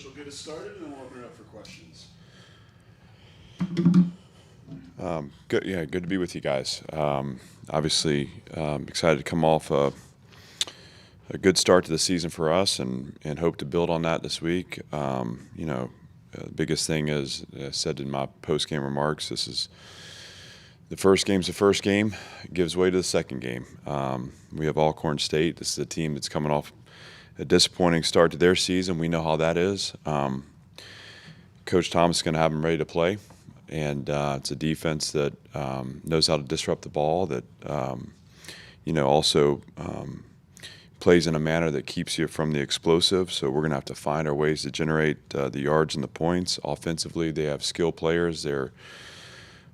Coach will get us started, and then we'll open it up for questions. Good, yeah, good to be with you guys. Obviously, excited to come off a good start to the season for us, and hope to build on that this week. The biggest thing is, as I said in my post-game remarks, this is the first game's the first game. It gives way to the second game. We have Alcorn State. This is a team that's coming off a disappointing start to their season. We know how that is. Coach Thomas is going to have them ready to play. And it's a defense that knows how to disrupt the ball, that also plays in a manner that keeps you from the explosive. So we're going to have to find our ways to generate the yards and the points. Offensively, they have skilled players. They're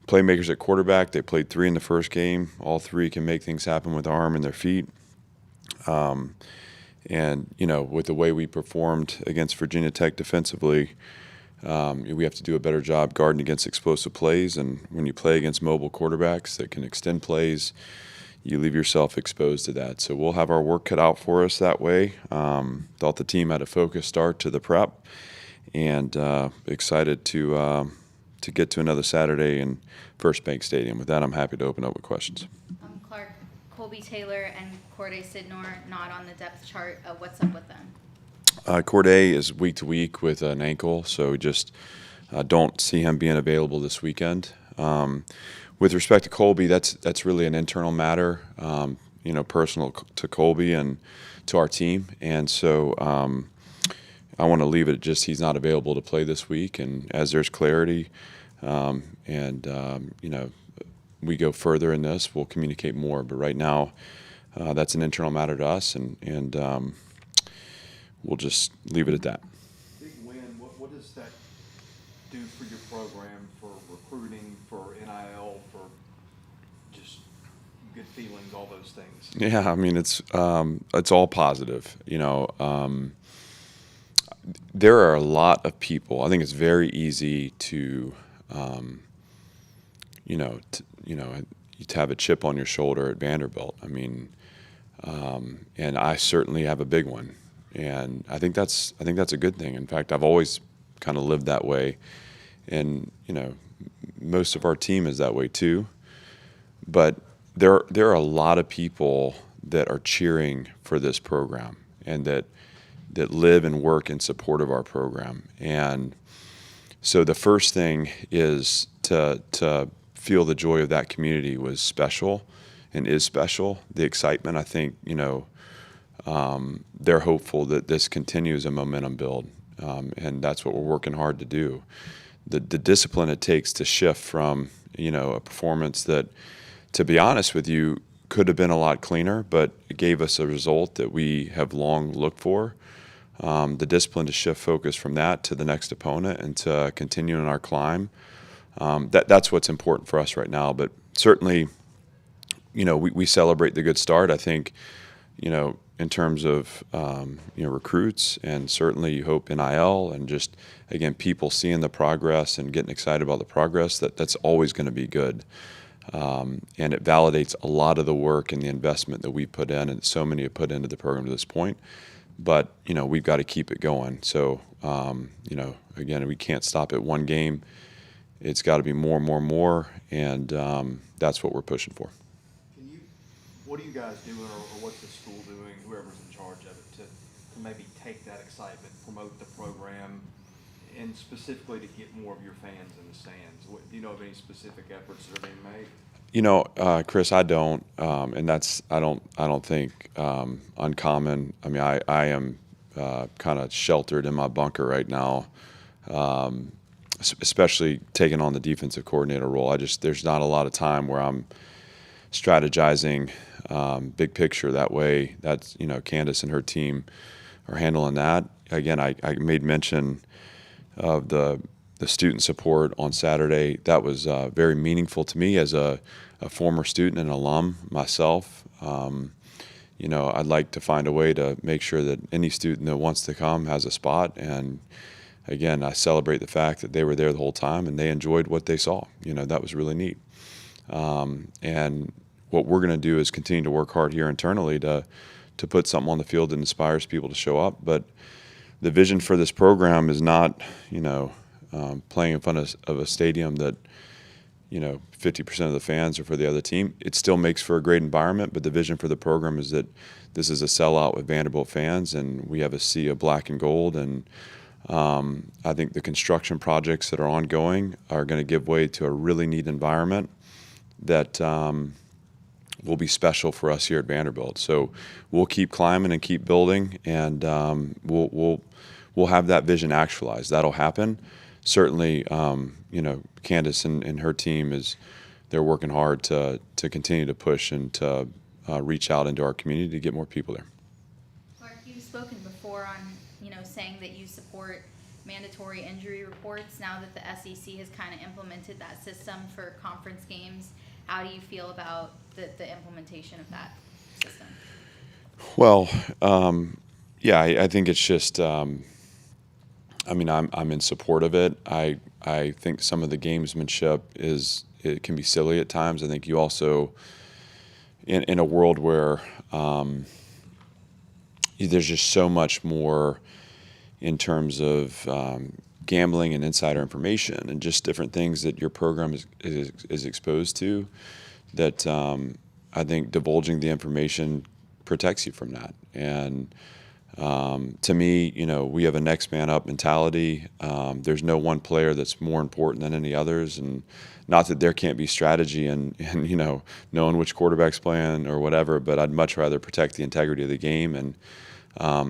playmakers at quarterback. They played 3 in the first game. All 3 can make things happen with their arm and their feet. With the way we performed against Virginia Tech defensively, we have to do a better job guarding against explosive plays, and when you play against mobile quarterbacks that can extend plays, you leave yourself exposed to that. So we'll have our work cut out for us that way. Thought the team had a focused start to the prep, and excited to get to another Saturday in First Bank Stadium. With that, I'm happy to open up with questions. Clark, Colby Taylor and Corday Sidnor not on the depth chart. What's up with them? Corday is week to week with an ankle, so just don't see him being available this weekend. With respect to Colby, that's really an internal matter, personal to Colby and to our team. And so I want to leave it just he's not available to play this week. And as there's clarity we go further in this, we'll communicate more. But right now, that's an internal matter to us, and we'll just leave it at that. Big win. What does that do for your program, for recruiting, for NIL, for just good feelings, all those things? Yeah, I mean it's all positive. There are a lot of people. I think it's very easy to to have a chip on your shoulder at Vanderbilt. I mean, and I certainly have a big one. And I think that's a good thing. In fact, I've always kind of lived that way, and most of our team is that way too. But there are a lot of people that are cheering for this program, and that live and work in support of our program. And so the first thing is to feel the joy of that community was special, and is special. The excitement, I think, they're hopeful that this continues a momentum build, and that's what we're working hard to do. The discipline it takes to shift from a performance that, to be honest with you, could have been a lot cleaner, but it gave us a result that we have long looked for. The discipline to shift focus from that to the next opponent and to continue on our climb. That's what's important for us right now. But certainly, we celebrate the good start. I think, in terms of recruits, and certainly you hope NIL, and just again people seeing the progress and getting excited about the progress. That's always going to be good, and it validates a lot of the work and the investment that we put in, and so many have put into the program to this point. But we've got to keep it going. So again, we can't stop at one game. It's got to be more, and that's what we're pushing for. What are you guys doing, or what's the school doing, whoever's in charge of it, to maybe take that excitement, promote the program, and specifically to get more of your fans in the stands? Do you know of any specific efforts that are being made? Chris, I don't, and I don't think uncommon. I mean, I am kind of sheltered in my bunker right now, especially taking on the defensive coordinator role. There's not a lot of time where I'm strategizing big picture that way. That's Candace and her team are handling that. Again, I made mention of the student support on Saturday. That was very meaningful to me as a former student and alum myself. I'd like to find a way to make sure that any student that wants to come has a spot. And again, I celebrate the fact that they were there the whole time and they enjoyed what they saw. That was really neat. And what we're going to do is continue to work hard here internally to put something on the field that inspires people to show up. But the vision for this program is not, playing in front of a stadium that, 50% of the fans are for the other team. It still makes for a great environment, but the vision for the program is that this is a sellout with Vanderbilt fans, and we have a sea of black and gold. And I think the construction projects that are ongoing are going to give way to a really neat environment that will be special for us here at Vanderbilt. So we'll keep climbing and keep building, and we'll have that vision actualized. That'll happen. Certainly, Candace and her team they're working hard to continue to push and to reach out into our community to get more people there. Clark, you've spoken before on, saying that you support mandatory injury reports. Now that the SEC has kind of implemented that system for conference games, how do you feel about the implementation of that system? Well, I think it's just, I'm in support of it. I think some of the gamesmanship it can be silly at times. I think you also, in a world where there's just so much more in terms of gambling and insider information and just different things that your program is exposed to, that I think divulging the information protects you from that. And to me, we have a next man up mentality. There's no one player that's more important than any others, and not that there can't be strategy and knowing which quarterback's playing or whatever, but I'd much rather protect the integrity of the game and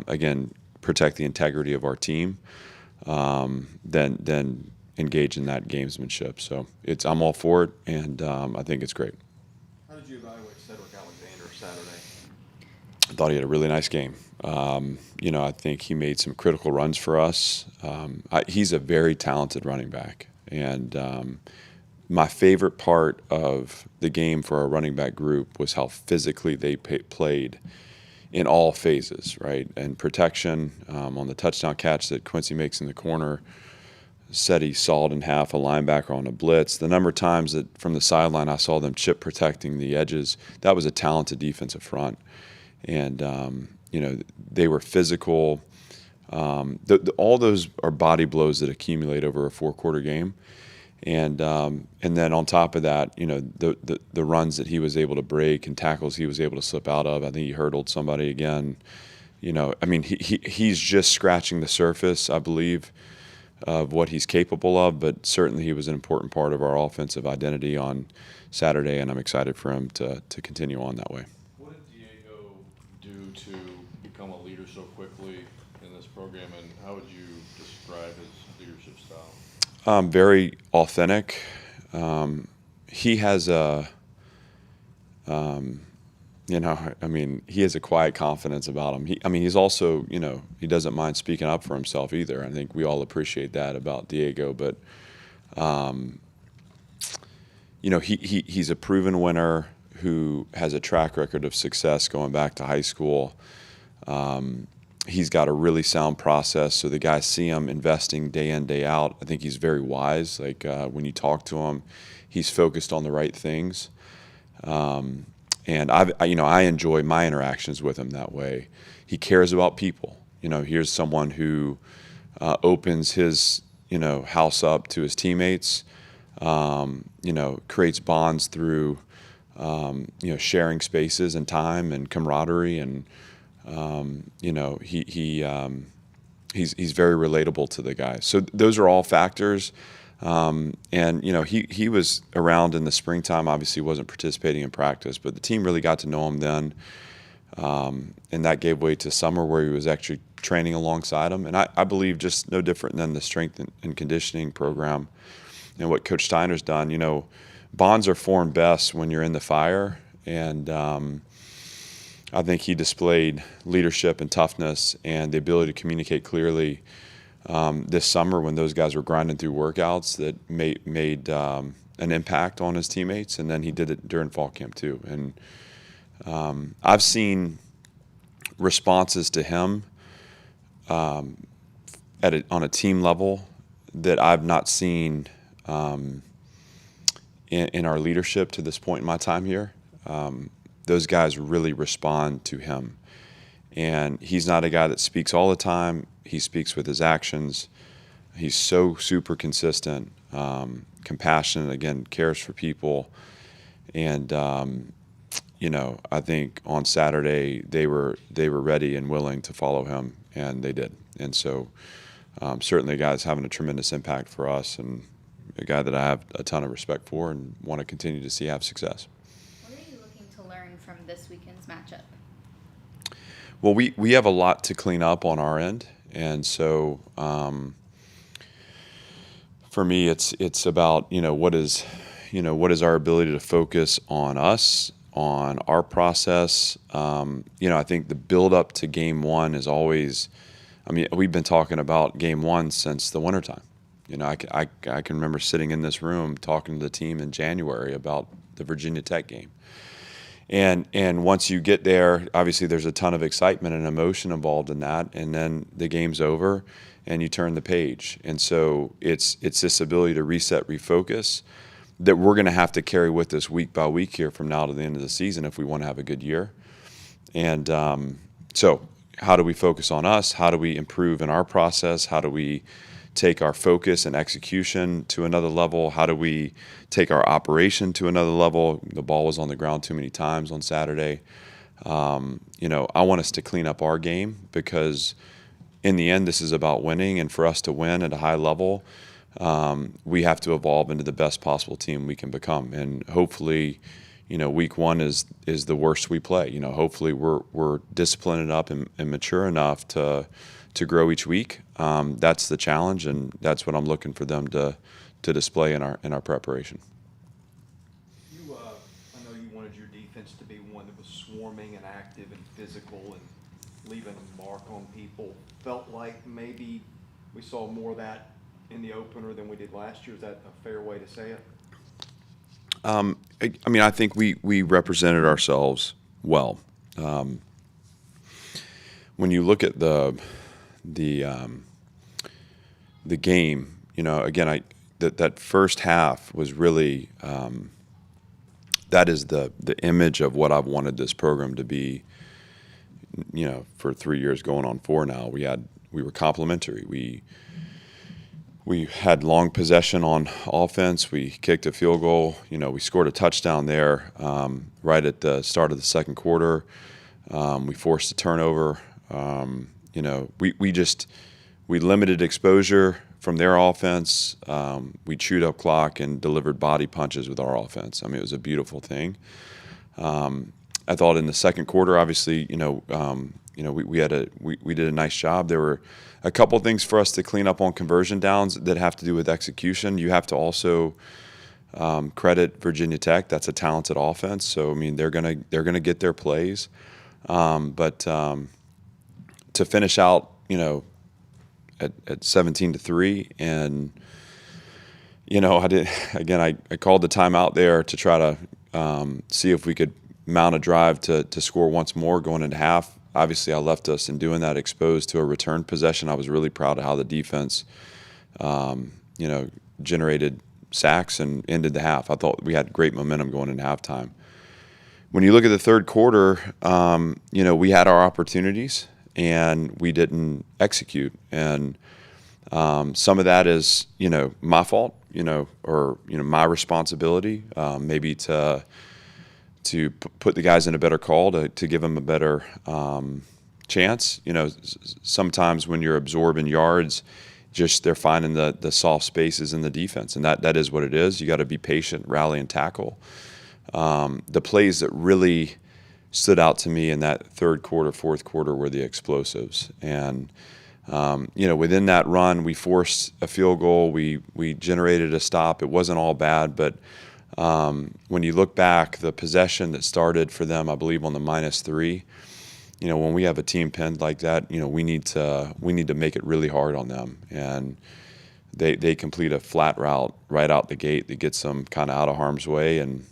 again, protect the integrity of our team than engage in that gamesmanship. So I'm all for it, and I think it's great. How did you evaluate Cedric Alexander Saturday? I thought he had a really nice game. I think he made some critical runs for us. He's a very talented running back, and my favorite part of the game for our running back group was how physically they played in all phases, right? And protection on the touchdown catch that Quincy makes in the corner, said he sawed in half a linebacker on a blitz. The number of times that from the sideline I saw them chip protecting the edges, that was a talented defensive front. And, they were physical. All those are body blows that accumulate over a 4-quarter game. And then on top of that, the runs that he was able to break and tackles he was able to slip out of. I think he hurdled somebody again. He's just scratching the surface, I believe, of what he's capable of. But certainly he was an important part of our offensive identity on Saturday, and I'm excited for him to continue on that way. What did Diego do to become a leader so quickly in this program, and how would you describe his leadership style? Very authentic. He has he has a quiet confidence about him. He's also, he doesn't mind speaking up for himself either. I think we all appreciate that about Diego, but, he's a proven winner who has a track record of success going back to high school. He's got a really sound process, so the guys see him investing day in, day out. I think he's very wise. Like when you talk to him, he's focused on the right things. And I enjoy my interactions with him that way. He cares about people. Here's someone who opens his house up to his teammates. Creates bonds through sharing spaces and time and camaraderie, and he's very relatable to the guys. So those are all factors. He was around in the springtime. Obviously, wasn't participating in practice, but the team really got to know him then, and that gave way to summer where he was actually training alongside him. And I believe just no different than the strength and conditioning program and what Coach Steiner's done. Bonds are formed best when you're in the fire, and I think he displayed leadership and toughness and the ability to communicate clearly this summer when those guys were grinding through workouts that made an impact on his teammates, and then he did it during fall camp too. And I've seen responses to him on a team level that I've not seen in our leadership to this point in my time here. Those guys really respond to him. And he's not a guy that speaks all the time. He speaks with his actions. He's so super consistent, compassionate, again, cares for people. And, I think on Saturday they were ready and willing to follow him, and they did. And so certainly a guy that's having a tremendous impact for us, and a guy that I have a ton of respect for and want to continue to see have success. What are you looking to learn from this weekend's matchup? Well, we have a lot to clean up on our end, and so for me, it's about what is our ability to focus on us, on our process. I think the build up to game one is always. We've been talking about game one since the wintertime. I can remember sitting in this room talking to the team in January about the Virginia Tech game. And once you get there, obviously there's a ton of excitement and emotion involved in that, and then the game's over and you turn the page. And so it's this ability to reset, refocus that we're going to have to carry with us week by week here from now to the end of the season if we want to have a good year. And so how do we focus on us? How do we improve in our process? How do we take our focus and execution to another level? How do we take our operation to another level? The ball was on the ground too many times on Saturday. I want us to clean up our game, because in the end, this is about winning, and for us to win at a high level, we have to evolve into the best possible team we can become. And hopefully, week one is the worst we play. Hopefully we're disciplined enough and mature enough to grow each week. That's the challenge, and that's what I'm looking for them to display in our preparation. I know you wanted your defense to be one that was swarming and active and physical and leaving a mark on people. Felt like maybe we saw more of that in the opener than we did last year. Is that a fair way to say it? I think we represented ourselves well. When you look at the game, again, that first half was really that is the image of what I've wanted this program to be. For 3 years, going on 4 now, we were complementary. We had long possession on offense. We kicked a field goal. We scored a touchdown there right at the start of the second quarter. We forced a turnover. We limited exposure from their offense. We chewed up clock and delivered body punches with our offense. It was a beautiful thing. I thought in the second quarter, obviously, we did a nice job. There were a couple things for us to clean up on conversion downs that have to do with execution. You have to also credit Virginia Tech. That's a talented offense. So they're gonna get their plays, but to finish out at 17-3, and I called the timeout there to try to see if we could mount a drive to score once more going into half. Obviously, I left us in doing that exposed to a return possession. I was really proud of how the defense, generated sacks and ended the half. I thought we had great momentum going into halftime. When you look at the third quarter, we had our opportunities and we didn't execute. And some of that is, my fault, or my responsibility, maybe to put the guys in a better call, to give them a better chance. Sometimes when you're absorbing yards, just they're finding the soft spaces in the defense, and that is what it is. You got to be patient, rally, and tackle. The plays that really stood out to me in that third quarter, fourth quarter were the explosives. And within that run, we forced a field goal. We generated a stop. It wasn't all bad, but when you look back, the possession that started for them, I believe on the -3, when we have a team pinned like that, we need to make it really hard on them. And they complete a flat route right out the gate that gets them kind of out of harm's way. And,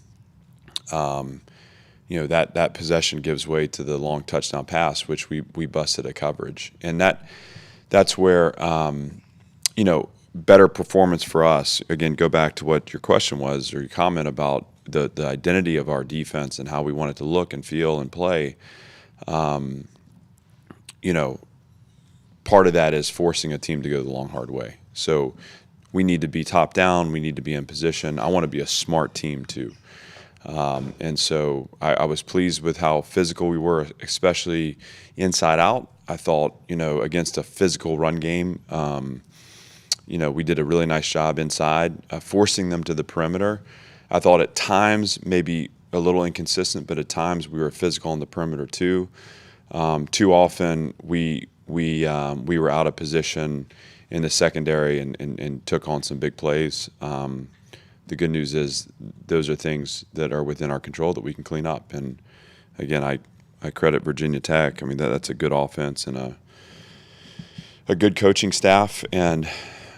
that possession gives way to the long touchdown pass, which we busted a coverage. And that's where, better performance for us. Again, go back to what your question was, or your comment about the identity of our defense and how we want it to look and feel and play. part of that is forcing a team to go the long, hard way. So we need to be top down. We need to be in position. I want to be a smart team too. And so I was pleased with how physical we were, especially inside out. I thought, against a physical run game, we did a really nice job inside, forcing them to the perimeter. I thought at times maybe a little inconsistent, but at times we were physical on the perimeter too. Too often we were out of position in the secondary and took on some big plays. The good news is those are things that are within our control that we can clean up. And again, I credit Virginia Tech. I mean, that's a good offense and a good coaching staff. And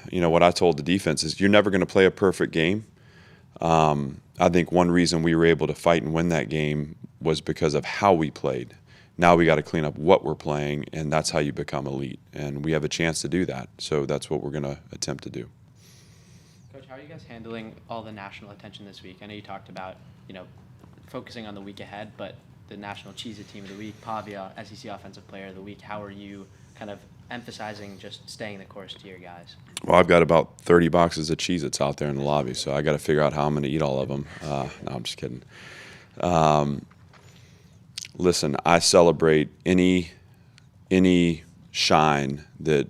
what I told the defense is you're never going to play a perfect game. I think one reason we were able to fight and win that game was because of how we played. Now we got to clean up what we're playing, and that's how you become elite. And we have a chance to do that. So that's what we're going to attempt to do. Coach, how are you guys handling all the national attention this week? I know you talked about, focusing on the week ahead, but the National Cheez-It Team of the Week, Pavia, SEC Offensive Player of the Week, how are you kind of emphasizing just staying the course to your guys? Well, I've got about 30 boxes of Cheez-Its out there in the lobby, so I got to figure out how I'm going to eat all of them. No, I'm just kidding. Listen, I celebrate any shine that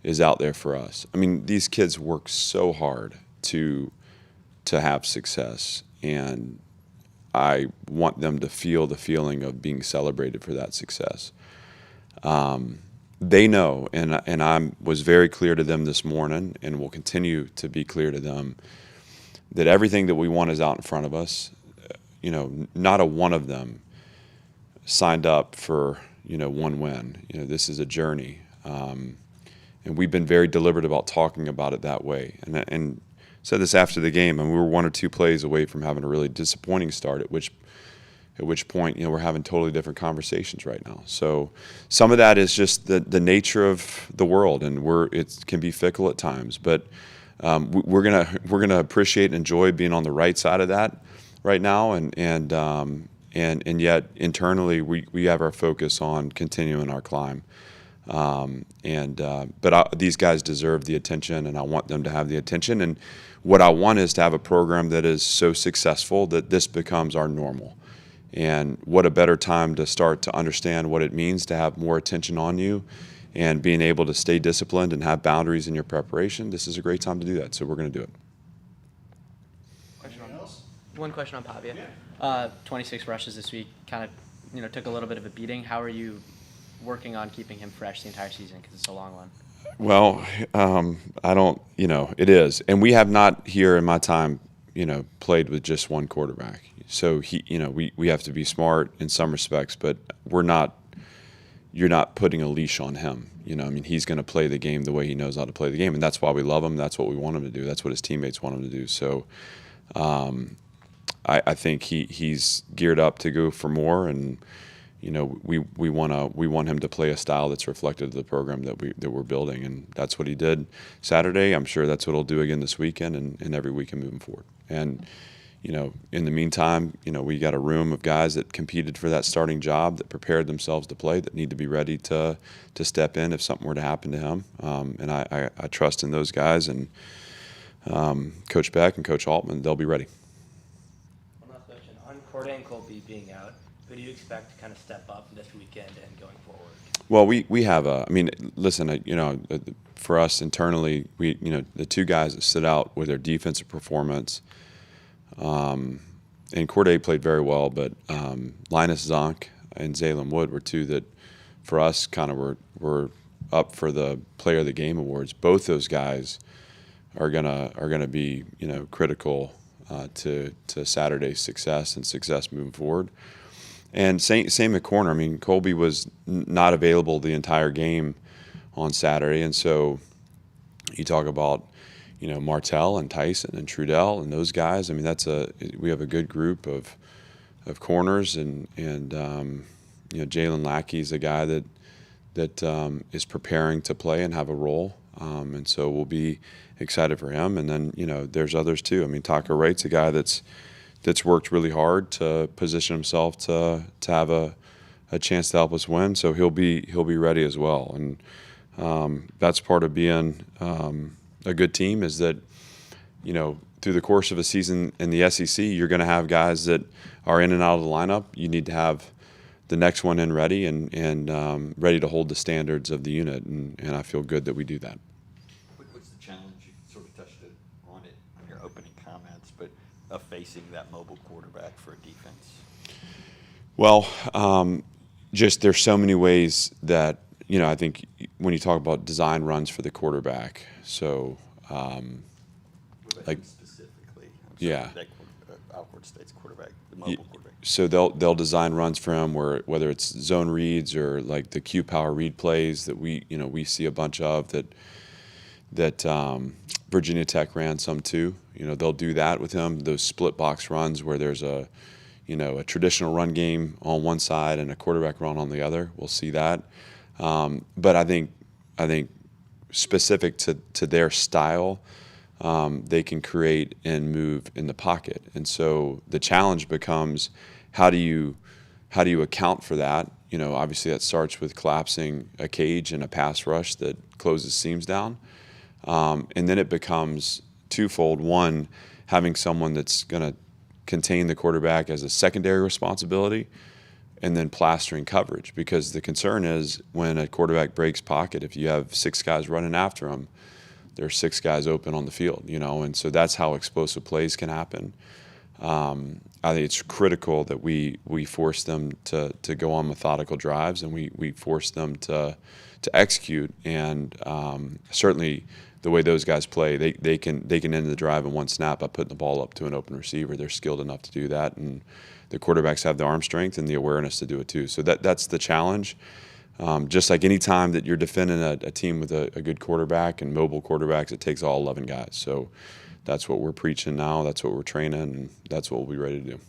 is out there for us. I mean, these kids work so hard to have success, and I want them to feel the feeling of being celebrated for that success. They know, and I was very clear to them this morning, and will continue to be clear to them, that everything that we want is out in front of us. Not a one of them signed up for one win. This is a journey, and we've been very deliberate about talking about it that way. And said this after the game, and we were 1 or 2 plays away from having a really disappointing start. At which point, we're having totally different conversations right now. So some of that is just the nature of the world, and it can be fickle at times. But we're gonna appreciate and enjoy being on the right side of that right now, and yet internally we have our focus on continuing our climb. But these guys deserve the attention, and I want them to have the attention. And what I want is to have a program that is so successful that this becomes our normal. And what a better time to start to understand what it means to have more attention on you and being able to stay disciplined and have boundaries in your preparation. This is a great time to do that, so we're going to do it. One question on Pavia. 26 rushes this week, kind of, took a little bit of a beating. How are you working on keeping him fresh the entire season, because it's a long one? Well, I don't, it is. And we have not here in my time, played with just one quarterback. So we have to be smart in some respects, but you're not putting a leash on him. He's going to play the game the way he knows how to play the game. And that's why we love him. That's what we want him to do. That's what his teammates want him to do. So I think he's geared up to go for more, and we want him to play a style that's reflective of the program that we're building, and that's what he did Saturday. I'm sure that's what he'll do again this weekend and every weekend moving forward. And in the meantime, we got a room of guys that competed for that starting job, that prepared themselves to play, that need to be ready to step in if something were to happen to him. And I trust in those guys, and Coach Beck and Coach Altman, they'll be ready. One last question. On Corday and Colby being out, who do you expect to kind of step up this weekend and going forward? Well, we have listen, for us internally, the 2 guys that stood out with their defensive performance, and Corday played very well, but Linus Zonk and Zaylen Wood were 2 that, for us, kind of were up for the Player of the Game awards. Both those guys are gonna be critical to Saturday's success and success moving forward. And same at corner. Colby was not available the entire game on Saturday, and so you talk about Martell and Tyson and Trudell and those guys. We have a good group of corners, and Jalen Lackey's a guy that is preparing to play and have a role, and so we'll be excited for him. And then there's others too. Tucker Wright's a guy that's worked really hard to position himself to have a chance to help us win. So he'll be ready as well. And That's part of being a good team, is that, you know, through the course of a season in the SEC, you're going to have guys that are in and out of the lineup. You need to have the next one in ready and ready to hold the standards of the unit, and I feel good that we do that. What's the challenge? You sort of touched on it in your opening comments, but of facing that mobile quarterback for a defense? Well, just there's so many ways that, you know, I think when you talk about design runs for the quarterback, so like Specifically, yeah. that Alcorn State's quarterback, the mobile quarterback. So they'll design runs for him whether it's zone reads or like the Q power read plays that we see a bunch of that Virginia Tech ran some too. You know, they'll do that with him. Those split box runs where there's a traditional run game on one side and a quarterback run on the other. We'll see that. But I think specific to their style, they can create and move in the pocket. And so the challenge becomes, how do you account for that? You know, obviously that starts with collapsing a cage and a pass rush that closes seams down. And then it becomes twofold. One, having someone that's going to contain the quarterback as a secondary responsibility, and then plastering coverage, because the concern is when a quarterback breaks pocket, if you have 6 guys running after him, there's 6 guys open on the field, you know, and so that's how explosive plays can happen. I think it's critical that we force them to go on methodical drives, and we force them to execute. And certainly the way those guys play, they can end the drive in one snap by putting the ball up to an open receiver. They're skilled enough to do that, and the quarterbacks have the arm strength and the awareness to do it too. So that's the challenge. Just like any time that you're defending a team with a good quarterback and mobile quarterbacks, it takes all 11 guys. So that's what we're preaching now. That's what we're training, and that's what we'll be ready to do.